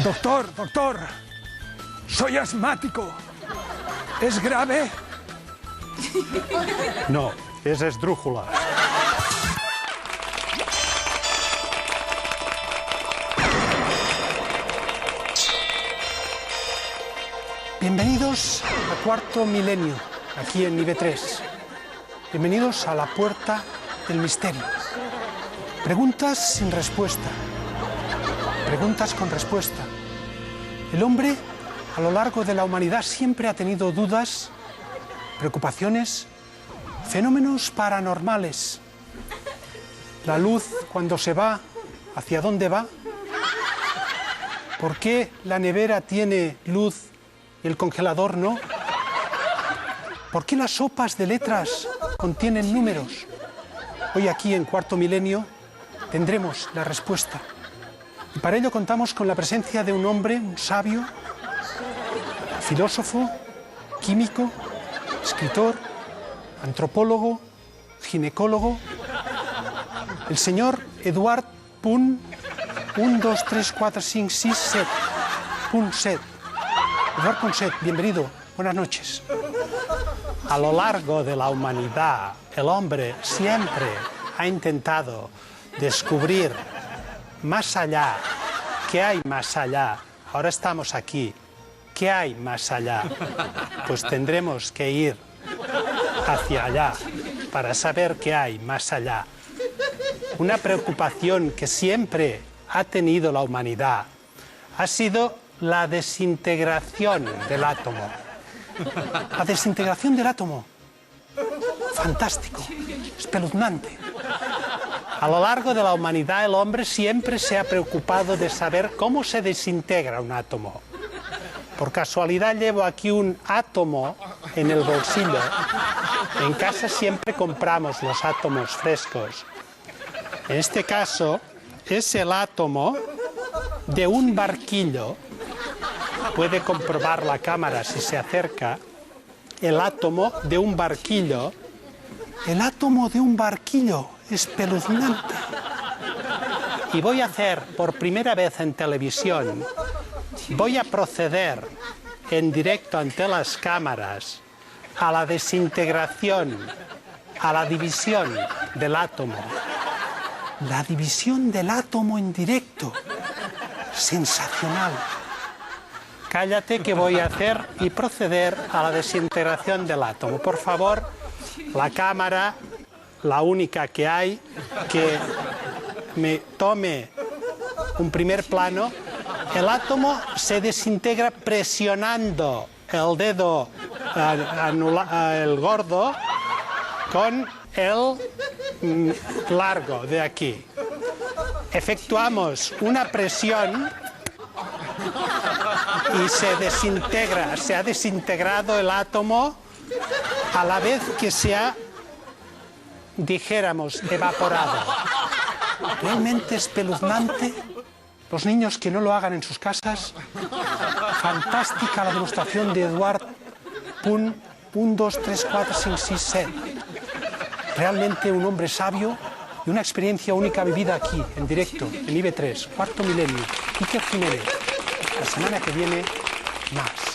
Doctor, soy asmático. ¿Es grave? No, es esdrújula. Bienvenidos a Cuarto Milenio, aquí en IB3. Bienvenidos a la puerta del misterio. Preguntas sin respuesta. Preguntas con respuesta. El hombre, a lo largo de la humanidad, siempre ha tenido dudas, preocupaciones, fenómenos paranormales. La luz, cuando se va, ¿hacia dónde va? ¿Por qué la nevera tiene luz y el congelador no? ¿Por qué las sopas de letras contienen números? Hoy aquí en Cuarto Milenio tendremos la respuesta. Y para ello contamos con la presencia de un hombre, un sabio, filósofo, químico, escritor, antropólogo, ginecólogo, el señor Eduard Punt, 1, 2, 3, 4, 5, 6, 7, Punset. Eduard Punset, bienvenido, buenas noches. A lo largo de la humanidad, el hombre siempre ha intentado descubrir más allá. ¿Qué hay más allá? Ahora estamos aquí. ¿Qué hay más allá? Pues tendremos que ir hacia allá para saber qué hay más allá. Una preocupación que siempre ha tenido la humanidad ha sido la desintegración del átomo. La desintegración del átomo. Fantástico, espeluznante. A lo largo de la humanidad, el hombre siempre se ha preocupado de saber cómo se desintegra un átomo. Por casualidad llevo aquí un átomo en el bolsillo. En casa siempre compramos los átomos frescos. En este caso, es el átomo de un barquillo. Puede comprobar la cámara si se acerca. El átomo de un barquillo. El átomo de un barquillo. Espeluznante. Y voy a hacer por primera vez en televisión, voy a proceder en directo ante las cámaras a la desintegración, a la división del átomo. La división del átomo en directo. Sensacional. Cállate que voy a hacer y proceder a la desintegración del átomo. Por favor, la cámara, la única que hay, que me tome un primer plano. El átomo se desintegra presionando el dedo el gordo con el largo de aquí. Efectuamos una presión y se desintegra. Se ha desintegrado el átomo a la vez que se ha, dijéramos, evaporado. Realmente espeluznante. Los niños que no lo hagan en sus casas. Fantástica la demostración de Eduard Punt, 1, 2, 3, 4, 5, 6, 7. Realmente un hombre sabio y una experiencia única vivida aquí, en directo, en IB3, Cuarto Milenio. Iker Jiménez. La semana que viene, más.